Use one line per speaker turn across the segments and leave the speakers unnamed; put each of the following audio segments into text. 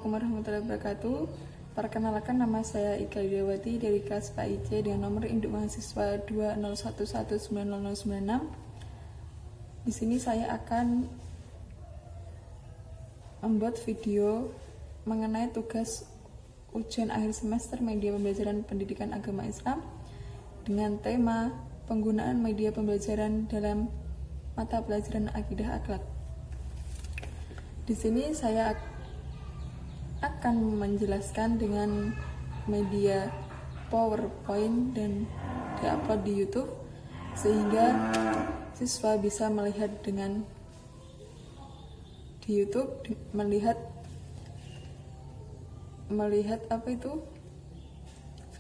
Assalamualaikum warahmatullahi wabarakatuh. Perkenalkan, nama saya Ika Widawati dari kelas PAIC dengan nomor induk mahasiswa 201190096. Di sini saya akan membuat video mengenai tugas ujian akhir semester media pembelajaran pendidikan agama Islam dengan tema penggunaan media pembelajaran dalam mata pelajaran akidah akhlak. Di sini saya akan menjelaskan dengan media PowerPoint dan diupload di YouTube sehingga siswa bisa melihat dengan di YouTube, melihat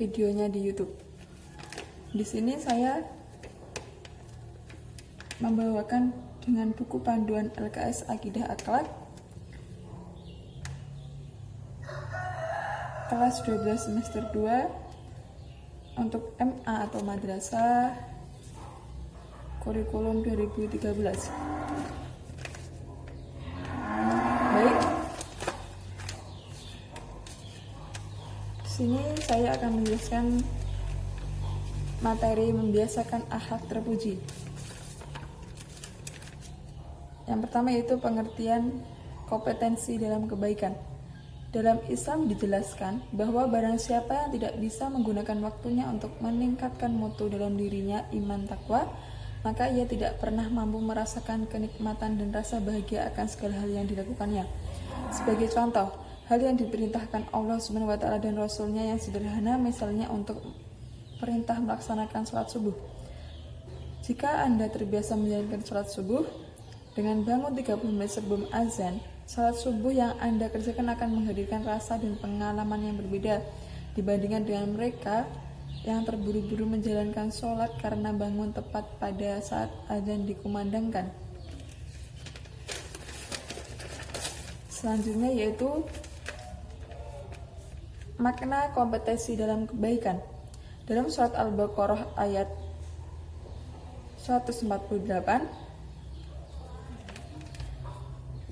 videonya di YouTube. Di sini saya membawakan dengan buku panduan LKS Akidah Akhlak kelas 12 semester 2 untuk MA atau madrasah kurikulum 2013. Baik, di sini saya akan menjelaskan materi membiasakan akhlak terpuji. Yang pertama yaitu pengertian kompetensi dalam kebaikan. Dalam Islam dijelaskan bahwa barang siapa yang tidak bisa menggunakan waktunya untuk meningkatkan mutu dalam dirinya iman takwa, maka ia tidak pernah mampu merasakan kenikmatan dan rasa bahagia akan segala hal yang dilakukannya. Sebagai contoh, hal yang diperintahkan Allah SWT dan Rasulnya yang sederhana, misalnya untuk perintah melaksanakan sholat subuh. Jika Anda terbiasa menjalankan sholat subuh dengan bangun 30 menit sebelum azan, salat subuh yang Anda kerjakan akan menghadirkan rasa dan pengalaman yang berbeda dibandingkan dengan mereka yang terburu-buru menjalankan sholat karena bangun tepat pada saat azan dikumandangkan. Selanjutnya yaitu makna kompetensi dalam kebaikan. Dalam surat Al-Baqarah ayat 148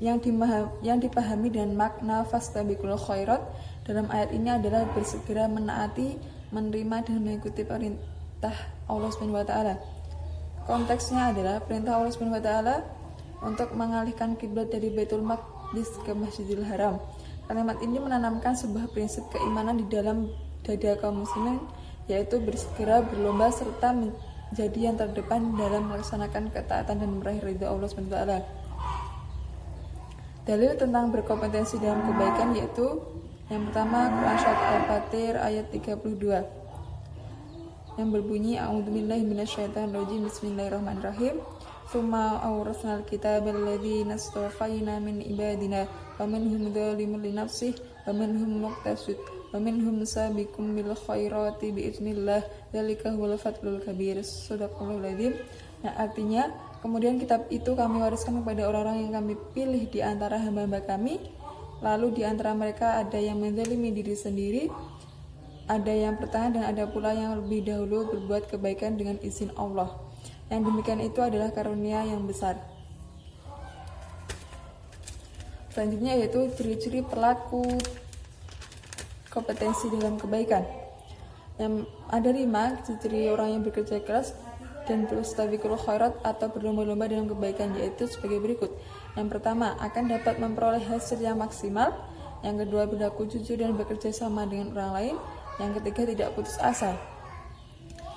yang dipahami dan makna fastabiqul khairat dalam ayat ini adalah bersegera menaati, menerima dan mengikuti perintah Allah SWT. Konteksnya adalah perintah Allah SWT untuk mengalihkan kiblat dari Baitul Maqdis ke Masjidil Haram. Kalimat ini menanamkan sebuah prinsip keimanan di dalam dada kaum muslimin, yaitu bersegera, berlomba serta menjadi yang terdepan dalam melaksanakan ketaatan dan meraih ridha Allah SWT. Dalil tentang berkompetensi dalam kebaikan yaitu yang pertama Quran Surat Al-Fatir ayat 32 yang berbunyi A'udzubillahi minasyaitonirrajim Bismillahirrahmanirrahim. Tsumma awrasnal kitabal ladzina astafaina min ibadina wa minhum dzalimun li nafsihi wa minhum muqtasid wa minhum sabiqun bil khairati biiznillah dzalika huwal fadlul kabir. Shadaqallahul adzim. Nah, artinya kemudian kitab itu kami wariskan kepada orang-orang yang kami pilih di antara hamba-hamba kami. Lalu di antara mereka ada yang menzalimi diri sendiri, ada yang bertahan, dan ada pula yang lebih dahulu berbuat kebaikan dengan izin Allah. Yang demikian itu adalah karunia yang besar. Selanjutnya yaitu ciri-ciri pelaku kompetensi dalam kebaikan. Yang ada 5 ciri orang yang bekerja keras dan berstabiqul khairat atau berlomba-lomba dalam kebaikan, yaitu sebagai berikut. Yang pertama, akan dapat memperoleh hasil yang maksimal. Yang kedua, berlaku jujur dan bekerja sama dengan orang lain. Yang ketiga, tidak putus asa.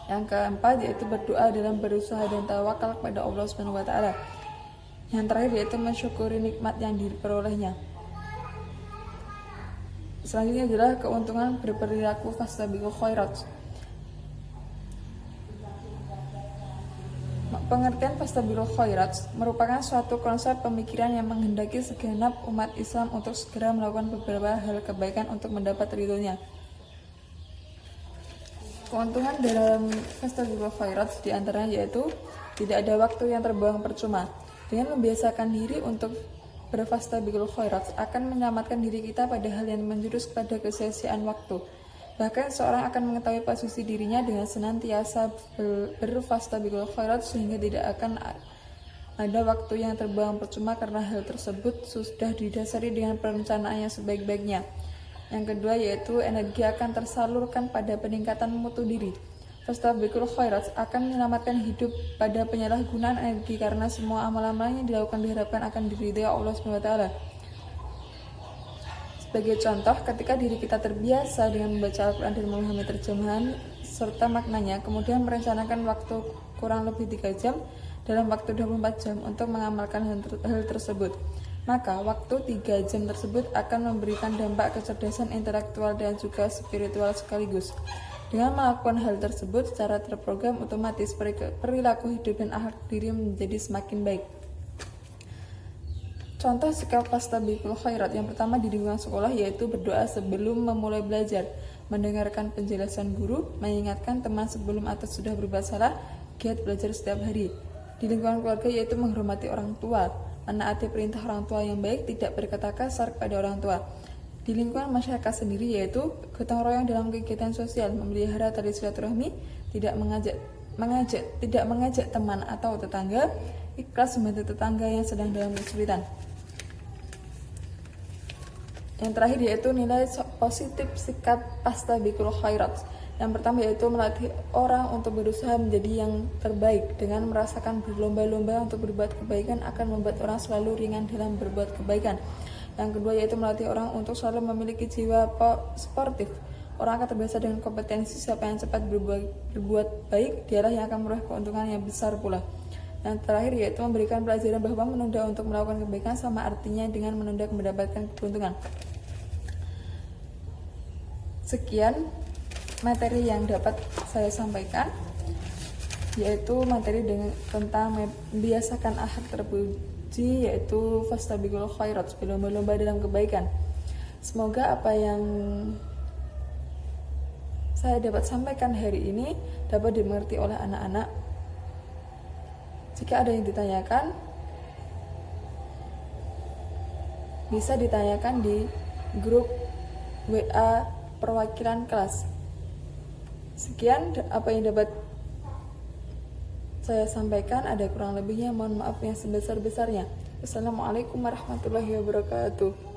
Yang keempat, yaitu berdoa dalam berusaha dan tawakal kepada Allah SWT. Yang terakhir, yaitu mensyukuri nikmat yang diperolehnya. Selanjutnya adalah keuntungan berperilaku fastabiqul khairat. Pengertian fastabiqul khairat merupakan suatu konsep pemikiran yang menghendaki segenap umat Islam untuk segera melakukan beberapa hal kebaikan untuk mendapat ridhonya. Keuntungan dalam fastabiqul khairat diantaranya yaitu tidak ada waktu yang terbuang percuma. Dengan membiasakan diri untuk berfastabiqul khairat akan menyelamatkan diri kita pada hal yang menjurus pada kesia-siaan waktu. Bahkan seorang akan mengetahui posisi dirinya dengan senantiasa berfastabiqul khairat sehingga tidak akan Ada waktu yang terbuang percuma karena hal tersebut sudah didasari dengan perencanaan yang sebaik-baiknya. Yang kedua yaitu energi akan tersalurkan pada peningkatan mutu diri. Fastabiqul khairat akan menyelamatkan hidup pada penyalahgunaan energi karena semua amal-amal yang dilakukan diharapkan akan diridhai Allah SWT. Sebagai contoh, ketika diri kita terbiasa dengan membaca Al-Quran dan memahami terjemahan serta maknanya, kemudian merencanakan waktu kurang lebih 3 jam dalam waktu 24 jam untuk mengamalkan hal tersebut, maka waktu 3 jam tersebut akan memberikan dampak kecerdasan intelektual dan juga spiritual sekaligus. Dengan melakukan hal tersebut secara terprogram, otomatis perilaku hidup dan akhlak diri menjadi semakin baik. Contoh sikap fastabiqul khairat yang pertama di lingkungan sekolah yaitu berdoa sebelum memulai belajar, mendengarkan penjelasan guru, mengingatkan teman sebelum atau sudah berbuat salah, giat belajar setiap hari. Di lingkungan keluarga yaitu menghormati orang tua, menaati perintah orang tua yang baik, tidak berkata kasar kepada orang tua. Di lingkungan masyarakat sendiri yaitu gotong royong dalam kegiatan sosial, memelihara tali silaturahmi, tidak mengajak teman atau tetangga, ikhlas membantu tetangga yang sedang dalam kesulitan. Yang terakhir yaitu nilai positif sikap fastabiqul khairat. Yang pertama yaitu melatih orang untuk berusaha menjadi yang terbaik. Dengan merasakan berlomba-lomba untuk berbuat kebaikan akan membuat orang selalu ringan dalam berbuat kebaikan. Yang kedua yaitu melatih orang untuk selalu memiliki jiwa sportif. Orang akan terbiasa dengan kompetensi, siapa yang cepat berbuat baik, dialah yang akan meroleh keuntungan yang besar pula. Yang terakhir yaitu memberikan pelajaran bahwa menunda untuk melakukan kebaikan sama artinya dengan menunda mendapatkan keuntungan. Sekian materi yang dapat saya sampaikan, yaitu materi tentang membiasakan akhlak terpuji, yaitu fastabiqul khairat, berlomba-lomba dalam kebaikan. Semoga apa yang saya dapat sampaikan hari ini dapat dimengerti oleh anak-anak. Jika ada yang ditanyakan, bisa ditanyakan di grup WA perwakilan kelas. Sekian apa yang dapat saya sampaikan, ada kurang lebihnya mohon maaf yang sebesar-besarnya. Wassalamualaikum warahmatullahi wabarakatuh.